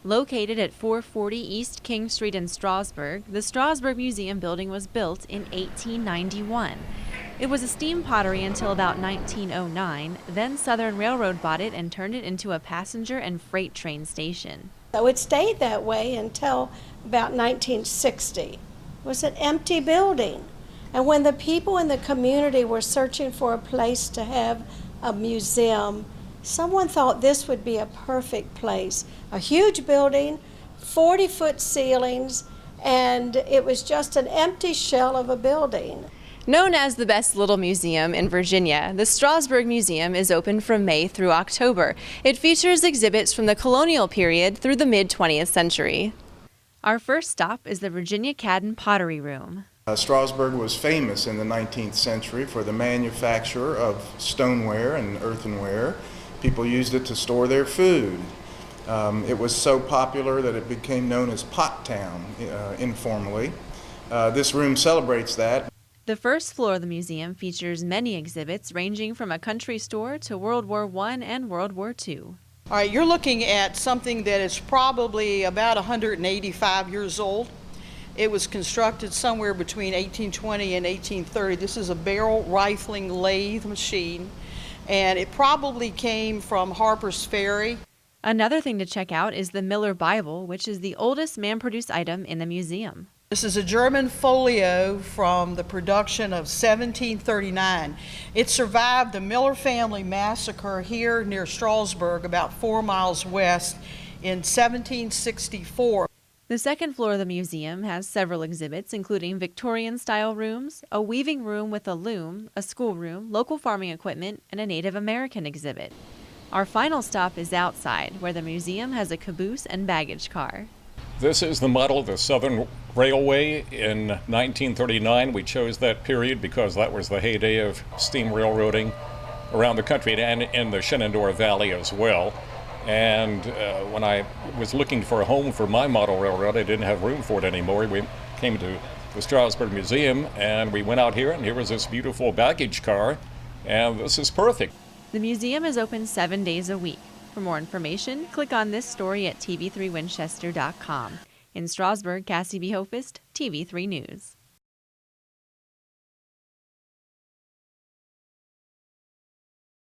Located at 440 East King Street in Strasburg, the Strasburg Museum building was built in 1891. It was a steam pottery until about 1909. Then Southern Railroad bought it and turned it into a passenger and freight train station. So it stayed that way until about 1960. It was an empty building. And when the people in the community were searching for a place to have a museum, someone thought this would be a perfect place. A huge building, 40-foot ceilings, and it was just an empty shell of a building. Known as the best little museum in Virginia, the Strasburg Museum is open from May through October. It features exhibits from the colonial period through the mid-20th century. Our first stop is the Virginia Cadden Pottery Room. Strasburg was famous in the 19th century for the manufacture of stoneware and earthenware. People used it to store their food. It was so popular that it became known as Pot Town informally. This room celebrates that. The first floor of the museum features many exhibits ranging from a country store to World War I and World War II. All right, you're looking at something that is probably about 185 years old. It was constructed somewhere between 1820 and 1830. This is a barrel rifling lathe machine, and it probably came from Harper's Ferry. Another thing to check out is the Miller Bible, which is the oldest man-produced item in the museum. This is a German folio from the production of 1739. It survived the Miller family massacre here near Strasburg, about 4 miles west, in 1764. The second floor of the museum has several exhibits, including Victorian-style rooms, a weaving room with a loom, a schoolroom, local farming equipment, and a Native American exhibit. Our final stop is outside, where the museum has a caboose and baggage car. This is the model of the Southern Railway in 1939. We chose that period because that was the heyday of steam railroading around the country and in the Shenandoah Valley as well. And when I was looking for a home for my model railroad, I didn't have room for it anymore. We came to the Strasburg Museum and we went out here, and here was this beautiful baggage car, and this is perfect. The museum is open 7 days a week. For more information, click on this story at TV3Winchester.com. In Strasburg, Cassie Behofist, TV3 News.